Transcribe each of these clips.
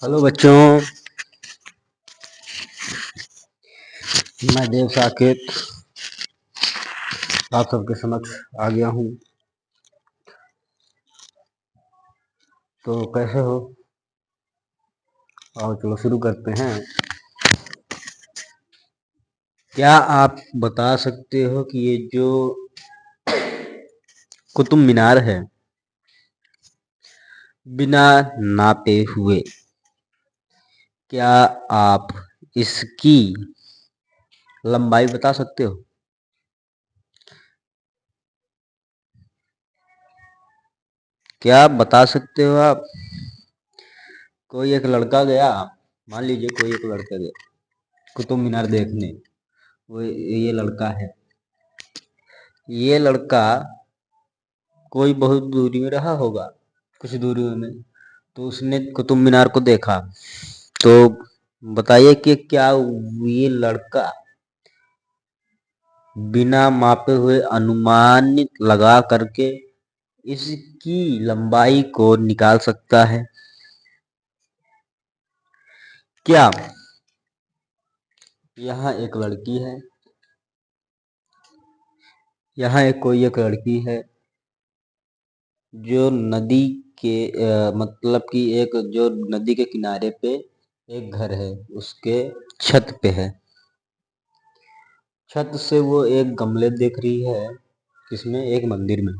Hello बच्चों, मैं देव साकेत आप सबके समक्ष आ गया हूँ। तो कैसे हो? और चलो शुरू करते हैं। क्या आप बता सकते हो कि ये जो कुतुब मीनार है, बिना नापे हुए, क्या आप इसकी लंबाई बता सकते हो? क्या बता सकते हो आप? कोई एक लड़का गया, मान लीजिए कोई एक लड़का गया कुतुब मीनार देखने। वो ये लड़का है। ये लड़का कोई बहुत दूरी में रहा होगा, कुछ दूरी में, तो उसने कुतुब मीनार को देखा। तो बताइए कि क्या ये लड़का बिना मापे हुए अनुमान लगा करके इसकी लंबाई को निकाल सकता है? क्या यहाँ एक लड़की है, यहाँ कोई एक लड़की है जो नदी के मतलब कि एक जो नदी के किनारे पे एक घर है, उसके छत पे है। छत से वो एक गमले देख रही है, किसमें? एक मंदिर में।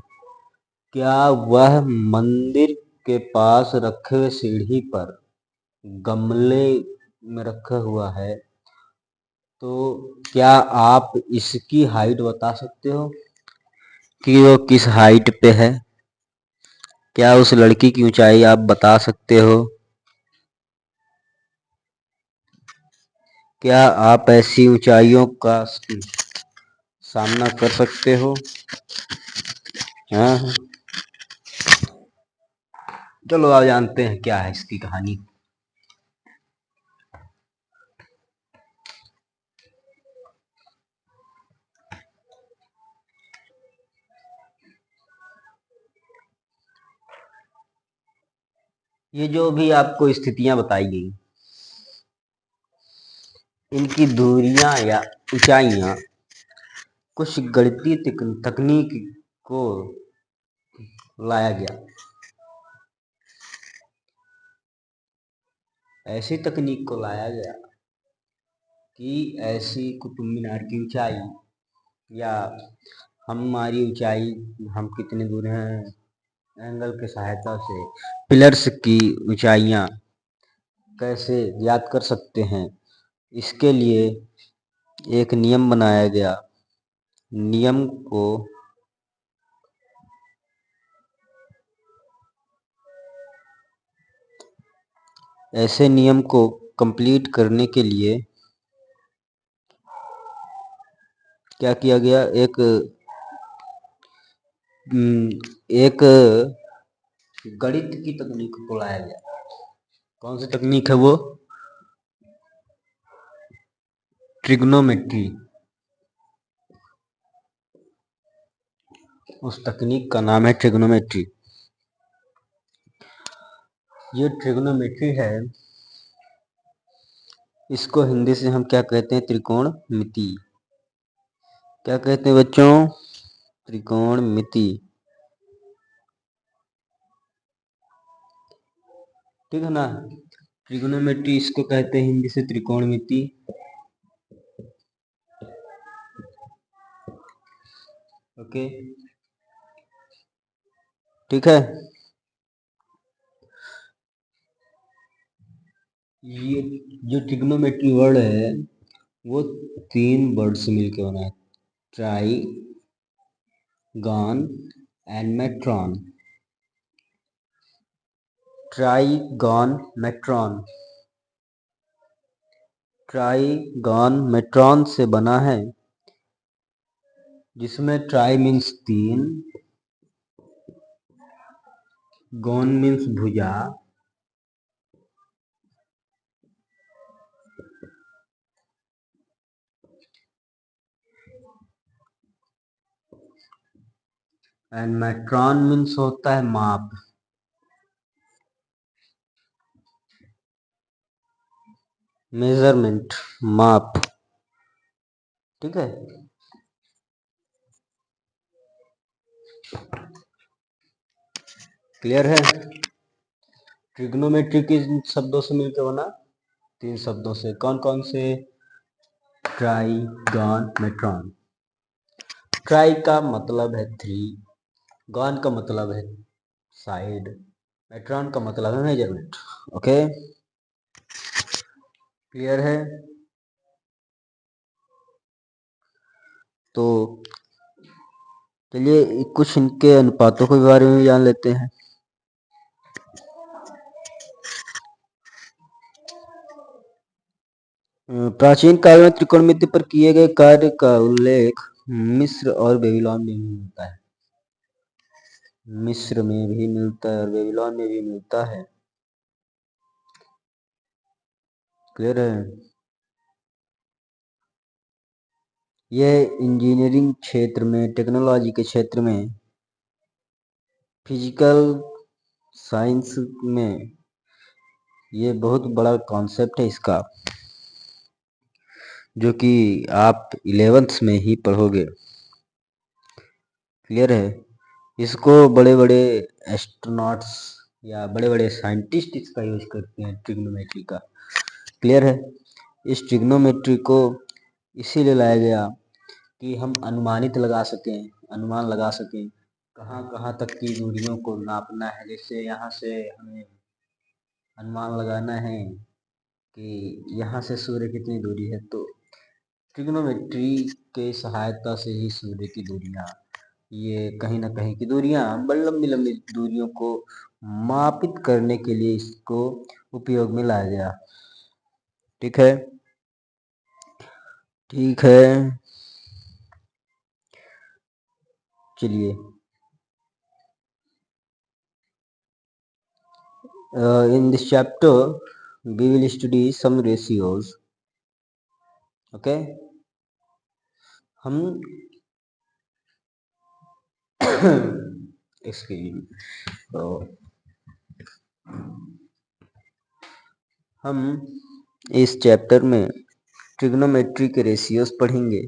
क्या वह मंदिर के पास रखे हुए सीढ़ी पर गमले में रखा हुआ है? तो क्या आप इसकी हाइट बता सकते हो कि वो किस हाइट पे है? क्या उस लड़की की ऊंचाई आप बता सकते हो? क्या आप ऐसी ऊंचाइयों का सामना कर सकते हो? हाँ, चलो आप जानते हैं क्या है इसकी कहानी। ये जो भी आपको स्थितियां बताई गई, इनकी दूरियां या ऊंचाइयां कुछ गणितीय तकनीक को लाया गया। ऐसी तकनीक को लाया गया कि ऐसी कुतुब मीनार की ऊंचाई या हमारी ऊंचाई, हम कितने दूर हैं, एंगल की सहायता से पिलर्स की ऊंचाइयां कैसे ज्ञात कर सकते हैं, इसके लिए एक नियम बनाया गया। नियम को ऐसे नियम को कंप्लीट करने के लिए क्या किया गया? एक गणित की तकनीक को लाया गया। कौन सी तकनीक है वो? ट्रिग्नोमेट्री। उस तकनीक का नाम है ट्रिग्नोमेट्री। ये ट्रिग्नोमेट्री है, इसको हिंदी से हम क्या कहते हैं? त्रिकोणमिति। क्या कहते हैं बच्चों? त्रिकोणमिति। ठीक है ना? ट्रिग्नोमेट्री इसको कहते हैं हिंदी से त्रिकोणमिति। ओके, ठीक है। ये जो ट्रिग्नोमेट्री वर्ड है वो 3 वर्ड से मिलकर बना है, ट्राइगॉन एंड मेट्रॉन। ट्राइगॉनमेट्रॉन, ट्राइगॉनमेट्रॉन से बना है, जिसमें ट्राई मीन्स 3, गॉन मीन्स भुजा, एंड मेट्रॉन मीन्स होता है माप। मेजरमेंट, माप। ठीक है। क्लियर है। ट्रिग्नोमेट्री किन शब्दों से मिलकर बना? 3 शब्दों से। कौन कौन से? ट्राइगोनमेट्रॉन। ट्राई का मतलब है 3, गॉन का मतलब है साइड, मेट्रॉन का मतलब है मेजरमेंट। ओके, क्लियर है। तो चलिए कुछ इनके अनुपातों के बारे में जान लेते हैं। प्राचीन काल में त्रिकोणमिति पर किए गए कार्य का उल्लेख मिस्र और बेबीलोन में भी मिलता है। मिस्र में भी मिलता है और बेबीलोन में भी मिलता है। क्लियर है। यह इंजीनियरिंग क्षेत्र में, टेक्नोलॉजी के क्षेत्र में, फिजिकल साइंस में ये बहुत बड़ा कॉन्सेप्ट है इसका, जो कि आप 11th में ही पढ़ोगे। क्लियर है। इसको बड़े बड़े एस्ट्रोनॉट्स या बड़े बड़े साइंटिस्ट इसका यूज करते हैं, ट्रिग्नोमेट्री का। क्लियर है। इस ट्रिग्नोमेट्री को इसीलिए लाया गया कि हम अनुमान लगा सकें कहाँ कहाँ तक की दूरियों को नापना है। जैसे यहाँ से हमें अनुमान लगाना है कि यहाँ से सूर्य कितनी दूरी है, तो ट्रिग्नोमेट्री के सहायता से ही सूर्य की दूरियां, ये कहीं ना कहीं की दूरियां, बड़ी लंबी लंबी दूरियों को मापित करने के लिए इसको उपयोग में लाया गया। ठीक है। ठीक है, चलिए in this chapter we will study some ratios. Okay, हम excuse me. तो हम इस चैप्टर में ट्रिग्नोमेट्री के रेशियोज पढ़ेंगे।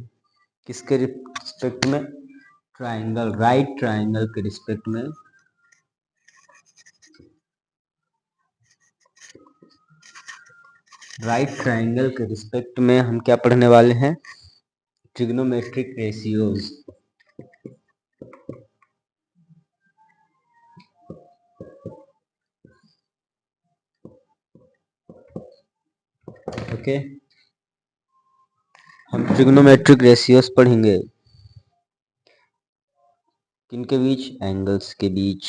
किसके रिस्पेक्ट में? ट्राइंगल, राइट ट्राइंगल के रिस्पेक्ट में। राइट ट्राइंगल के रिस्पेक्ट में हम क्या पढ़ने वाले हैं? Trigonometric ratios. ओके, हम ट्रिग्नोमेट्रिक रेशियोज पढ़ेंगे। किनके बीच? एंगल्स के बीच।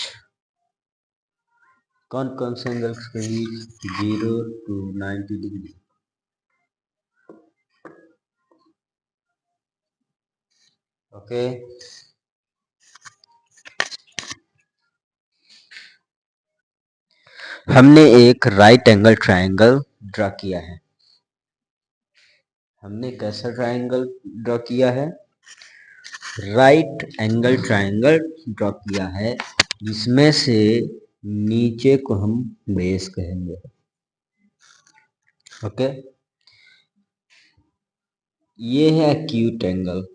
कौन कौन से एंगल्स के बीच? 0 to 90 डिग्री। ओके, हमने एक राइट एंगल ट्राइंगल ड्रा किया है। हमने कैसा ट्राइंगल ड्रा किया है? राइट एंगल ट्राइंगल ड्रा किया है, जिसमें से नीचे को हम बेस कहेंगे। ओके, ये है एक्यूट एंगल।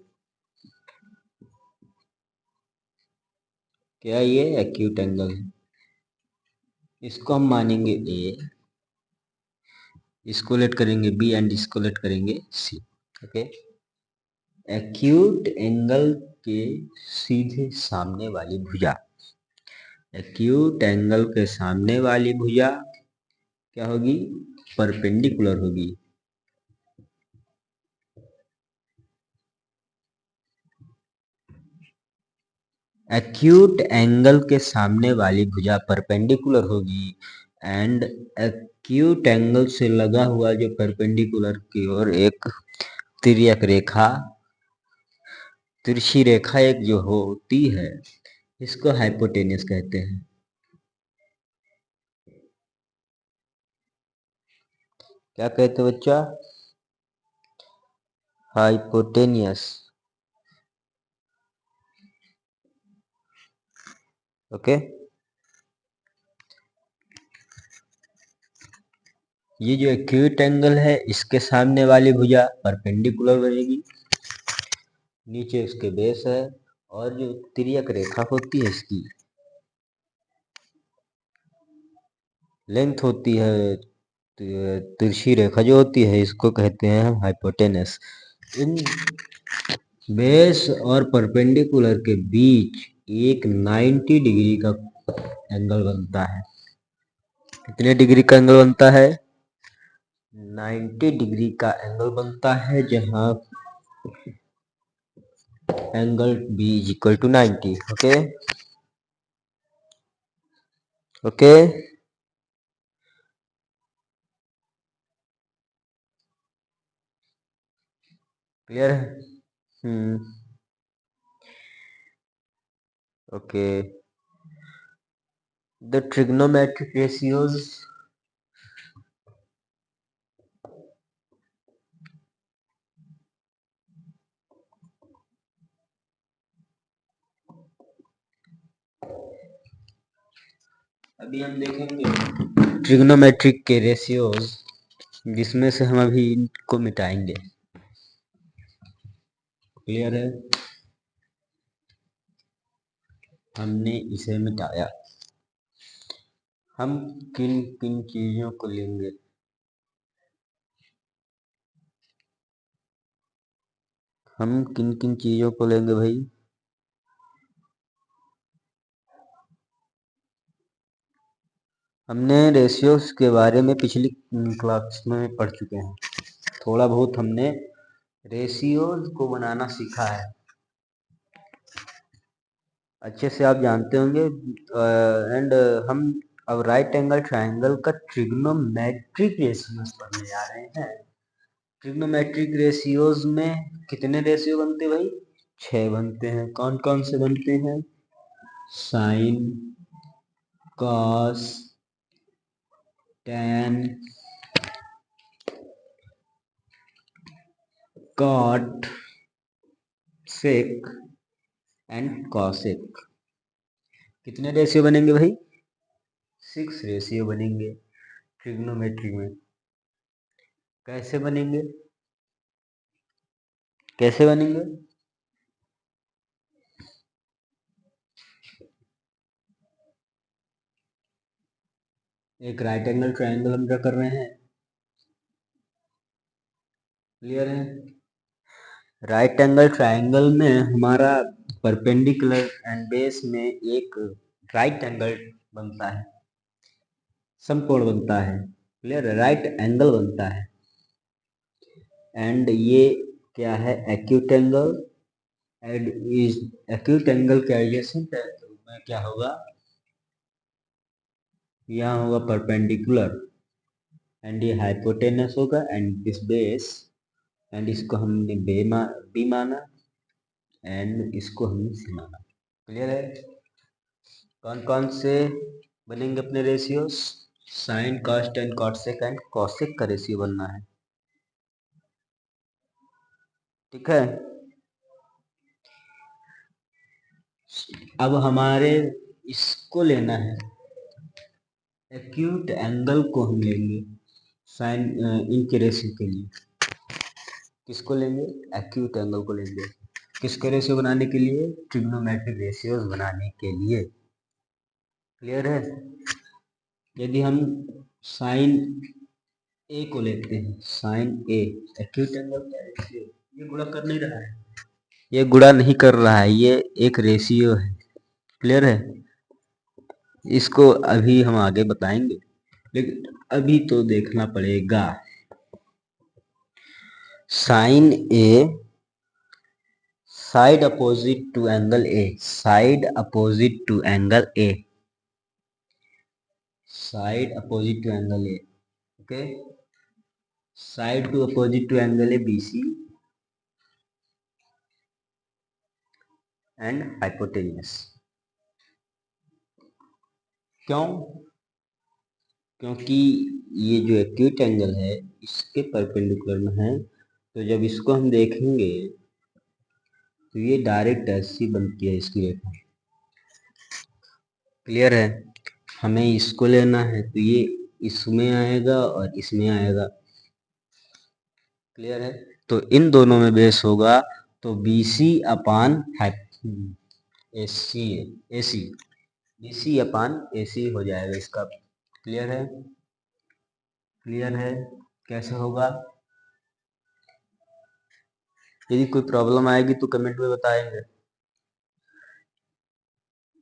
क्या ये एक्यूट एंगल है? इसको हम मानेंगे ए, इसको लेट करेंगे बी एंड इसको लेट करेंगे सी। ओके, एक्यूट एंगल के सीधे सामने वाली भुजा, एक्यूट एंगल के सामने वाली भुजा क्या होगी? परपेंडिकुलर होगी। एक्यूट एंगल के सामने वाली भुजा परपेंडिकुलर होगी एंड एक्यूट एंगल से लगा हुआ जो परपेंडिकुलर की ओर एक तिर्यक रेखा, तिरछी रेखा एक जो होती है, इसको हाइपोटेनियस कहते हैं। क्या कहते हैं बच्चा? हाइपोटेनियस। ओके, ये जो एक्यूट एंगल है इसके सामने वाली भुजा परपेंडिकुलर बनेगी, नीचे उसके बेस है, और जो तिर्यक रेखा होती है इसकी लेंथ होती है, तिरछी रेखा जो होती है इसको कहते हैं हम हाइपोटेनस। इन बेस और परपेंडिकुलर के बीच एक 90 डिग्री का एंगल बनता है। कितने डिग्री का एंगल बनता है? 90 डिग्री का एंगल बनता है, जहां angle B is equal to 90। Okay okay, clear है? ओके, द ट्रिग्नोमेट्रिक रेशियोज अभी हम देखेंगे ट्रिग्नोमेट्रिक के रेशियोज, जिसमें से हम अभी इनको मिटाएंगे। क्लियर है? हमने इसे मिटाया। हम किन किन चीजों को लेंगे? हम किन किन चीजों को लेंगे भाई? हमने रेशियोज के बारे में पिछली क्लास में पढ़ चुके हैं। थोड़ा बहुत हमने रेशियोज को बनाना सीखा है, अच्छे से आप जानते होंगे। एंड हम अब राइट एंगल ट्रायंगल का ट्रिग्नोमेट्रिक रेशियोज पढ़ने जा रहे हैं। ट्रिग्नोमेट्रिक रेशियोज में कितने रेशियो बनते हैं भाई? 6 बनते हैं। कौन कौन से बनते हैं? Sine, cos, tan, cot, sec and cosec। कितने रेशियो बनेंगे भाई? 6 रेशियो बनेंगे ट्रिग्नोमेट्री में। कैसे बनेंगे? कैसे बनेंगे? एक राइट एंगल ट्रायंगल हम ड्रा कर रहे हैं। क्लियर है? राइट एंगल ट्रायंगल में हमारा परपेंडिकुलर एंड बेस में एक राइट एंगल बनता है, समकोण बनता है। क्लियर है? राइट एंगल बनता है। एंड ये क्या है? Acute angle. एंड इस एक्यूट एंगल के एडजेसेंट में क्या होगा? यहाँ होगा परपेंडिकुलर, एंड ये हाइपोटेनस होगा, एंड दिस बेस, एंड इसको हमने बी माना, एंड इसको हमने सी माना। क्लियर है? कौन कौन से बनेंगे अपने ratios? Sine, cos, tan, cosec and cosec का रेशियो बनना है। ठीक है? अब हमारे इसको लेना है, एक्यूट एंगल को हम लेंगे साइन इनके रेशियो के लिए। किसको लेंगे? एक्यूट एंगल को लेंगे। किसके रेशियो बनाने के लिए? ट्रिग्नोमेट्रिक रेशियोज बनाने के लिए। क्लियर है? यदि हम साइन ए को लेते हैं, साइन ए एक्यूट एंगल का रेशियो, ये गुणा कर नहीं रहा है, ये गुणा नहीं कर रहा है, ये एक रेशियो है। क्लियर है? इसको अभी हम आगे बताएंगे, लेकिन अभी तो देखना पड़ेगा। Sine a side opposite to angle A, side opposite to angle A, side opposite to angle a. Okay, side to opposite to angle A BC and hypotenuse. क्यों? क्योंकि ये जो एक्यूट एंगल है इसके परपेंडिकुलर में है, तो जब इसको हम देखेंगे तो ये डायरेक्ट ऐसी बनती है इसकी रेखा। क्लियर है? हमें इसको लेना है, तो ये इसमें आएगा और इसमें आएगा। क्लियर है? तो इन दोनों में बेस होगा तो BC अपान AC AC BC अपान AC हो जाएगा इसका। क्लियर है? क्लियर है? कैसे होगा? यदि कोई प्रॉब्लम आएगी तो कमेंट में बताएंगे।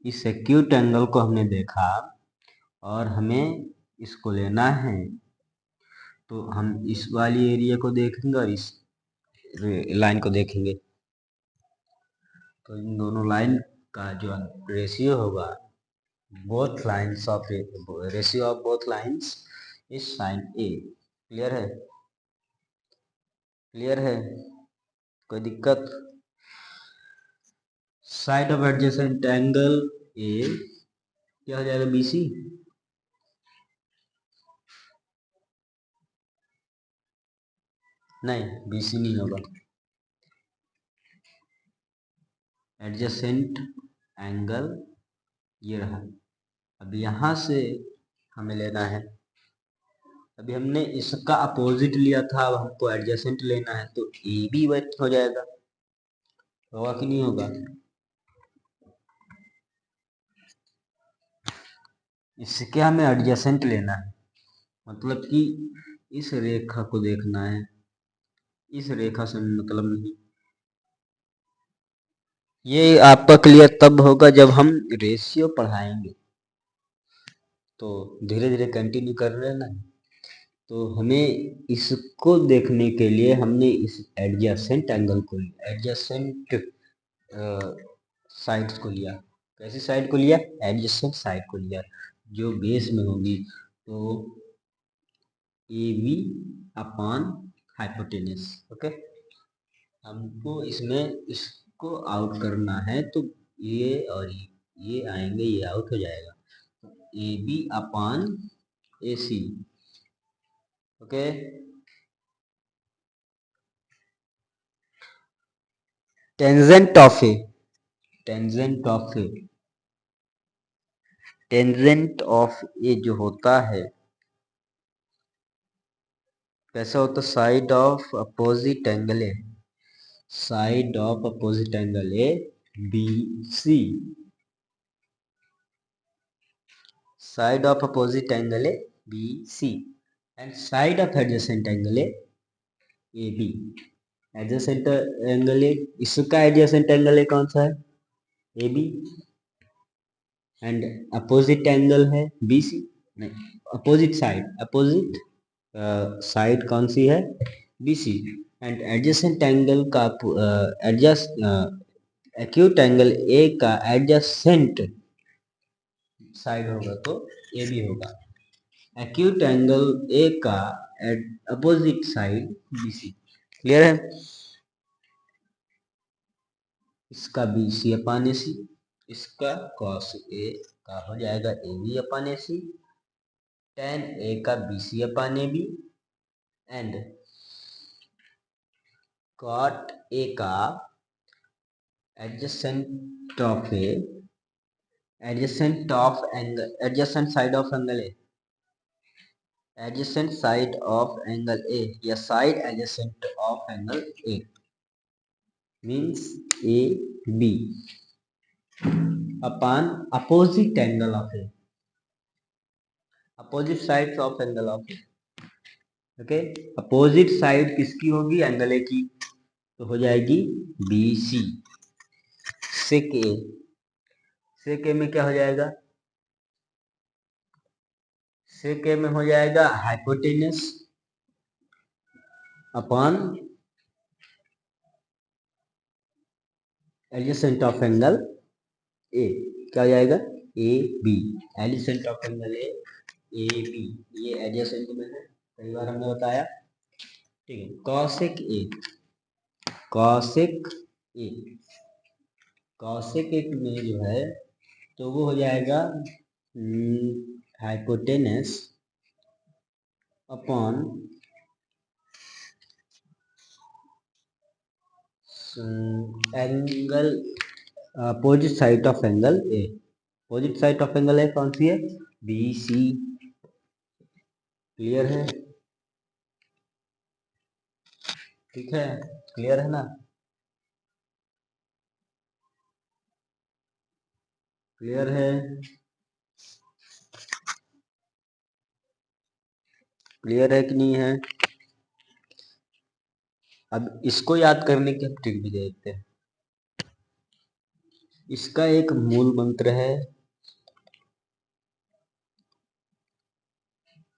इस एक्यूट एंगल को हमने देखा और हमें इसको लेना है, तो हम इस वाली एरिया को देखेंगे और इस लाइन को देखेंगे। तो इन दोनों लाइन का जो रेशियो होगा, both lines of ratio of both lines is sine A. Clear है? क्लियर है? कोई दिक्कत? साइड ऑफ एडजेसेंट एंगल ए क्या हो जाएगा? BC। नहीं, BC नहीं होगा। एडजेसेंट एंगल ये रहा। अब यहाँ से हमें लेना है, अभी हमने इसका अपोजिट लिया था, अब हमको एडजेसेंट लेना है, तो AB हो जाएगा। होगा कि नहीं होगा? इसके हमें एडजेसेंट लेना है, मतलब कि इस रेखा को देखना है, इस रेखा से मतलब नहीं। ये आपका क्लियर तब होगा जब हम रेशियो पढ़ाएंगे। तो धीरे धीरे कंटिन्यू कर रहे हैं ना। तो हमें इसको देखने के लिए हमने इस एडजेसेंट एंगल को, एडजेसेंट साइड्स को लिया। कैसी साइड को लिया? एडजेसेंट साइड को लिया, जो बेस में होगी। तो AB अपान हाइपोटेनस। ओके, हमको इसमें इसको आउट करना है, तो ये और ये आएंगे, ये आउट हो जाएगा। तो AB upon AC। Okay, tangent of A, tangent of A, tangent of A जो होता है कैसा होता है? Side of opposite angle A, side of opposite angle A BC, side of opposite angle A BC and side of adjacent angle A AB। Adjacent angle A, इसका adjacent angle A कौन सा है? AB। एंड अपोजिट एंगल है BC। नहीं, opposite side, opposite side कौन सी है? BC। And adjacent angle का एडजस्ट एक्यूट एंगल ए का एडजेसेंट साइड होगा तो AB होगा। एक्यूट एंगल ए का अपोजिट साइड BC। क्लियर है? इसका BC अपान AC, इसका cos A का हो जाएगा AB upon AC, tan A का BC upon AB and cot A का adjacent of A, adjacent of angle, adjacent side of angle A, adjacent side of angle A या side adjacent of angle A means AB upon opposite angle of A, opposite side of angle of A. Okay, opposite side किसकी होगी? Angle A की, तो हो जाएगी BC। सेक ए, सेक ए में क्या हो जाएगा? सेक ए में हो जाएगा hypotenuse upon adjacent of angle ए। क्या हो जाएगा? AB, adjacent of angle A AB। ये एडजेसेंट में है, कई बार हमने बताया। ठीक है, कॉसेक ए, कॉसेक ए, कॉसेक ए में जो है तो वो हो जाएगा hypotenuse upon angle, opposite side of angle A. Opposite side of angle A कौन सी है? BC। क्लियर है? ठीक है, क्लियर है ना? क्लियर है? क्लियर है कि नहीं है? अब इसको याद करने की हम ट्रिक भी देखते हैं। इसका एक मूल मंत्र है,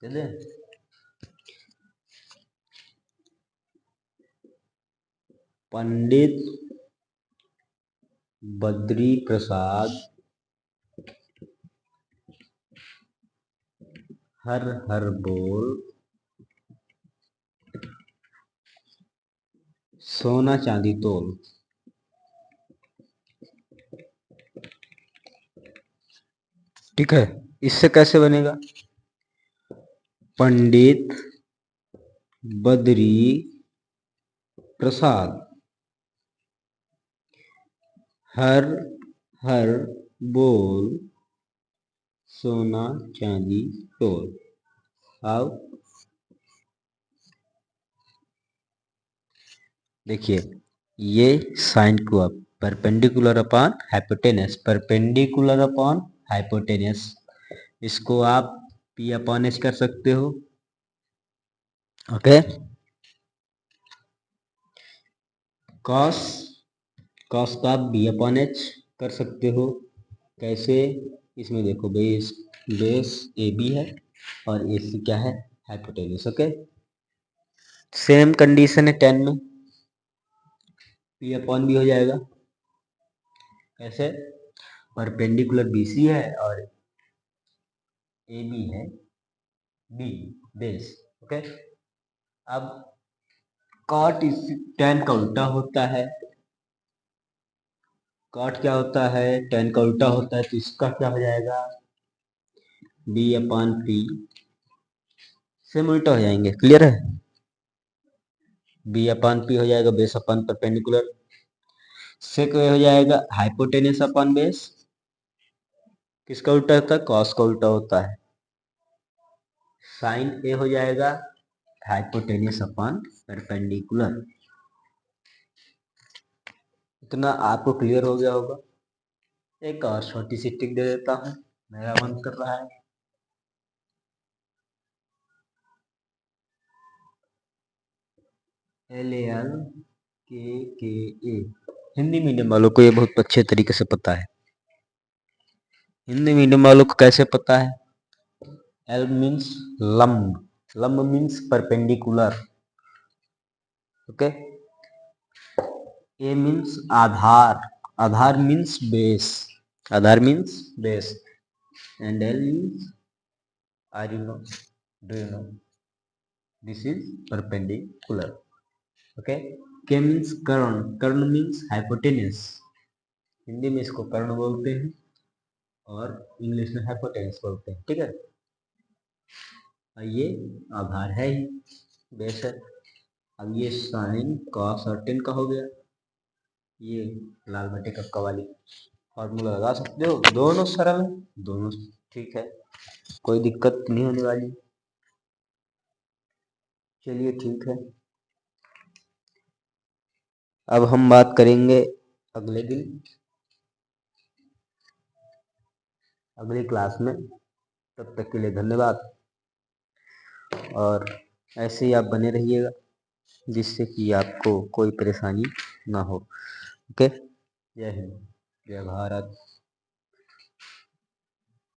चले? पंडित बद्री प्रसाद हर हर बोल, सोना चांदी तोल। ठीक है, इससे कैसे बनेगा? पंडित बद्री प्रसाद हर हर बोल, सोना चांदी तोल। आओ देखिए, ये साइन हुआ perpendicular upon hypotenuse, perpendicular upon hypotenuse. इसको आप पी अपॉन एच कर सकते हो। ओके, कॉस, कॉस का आप बी अपॉन एच कर सकते हो। कैसे? इसमें देखो, बेस बेस ए बी है और ए सी क्या है? हाइपोटेनस। ओके, सेम कंडीशन है 10 में, पी अपॉन बी हो जाएगा। कैसे? परपेंडिकुलर बी सी है और ए बी है बी, बेस। ओके, अब कॉट इस 10 का उल्टा होता है। कॉट क्या होता है? 10 का उल्टा होता है, तो इसका क्या हो जाएगा? बी अपॉन पी, सेम उल्टा हो जाएंगे। क्लियर है? बी अपॉन पी हो जाएगा बेस अपॉन परपेंडिकुलर, से क्या हो जाएगा? Hypotenuse upon base. किसका उल्टा होता है? कॉस का उल्टा होता है। साइन ए हो जाएगा हाइपोटेनस अपॉन परपेंडिकुलर। इतना आपको क्लियर हो गया होगा। एक और छोटी सी टिक दे देता हूँ, मेरा मन कर रहा है। LAL KKA, हिंदी मीडियम वालों को ये बहुत अच्छे तरीके से पता है। हिंदी मीडियम वालों को कैसे पता है? L मीन्स लंब, लंब means perpendicular. Okay, A means आधार, आधार मीन्स बेस, आधार means base, and L means, are you know, do you know, this is perpendicular. Okay, K means कर्ण, कर्ण मीन्स हाइपोटेनस, हिंदी में इसको कर्ण बोलते हैं और इंग्लिश में हाइपोटेनस बोलते हैं। ठीक है, ये आधार है ही, बेस है। अब ये साइन कॉस और टेन का हो गया। ये लाल बटे कक्का वाली फॉर्मूला लगा सकते हो, दोनों सरल है, दोनों ठीक है, कोई दिक्कत नहीं होने वाली। चलिए ठीक है, अब हम बात करेंगे अगले दिन, अगली क्लास में। तब तक के लिए धन्यवाद, और ऐसे ही आप बने रहिएगा जिससे कि आपको कोई परेशानी ना हो। ओके, जय हिंद, जय भारत।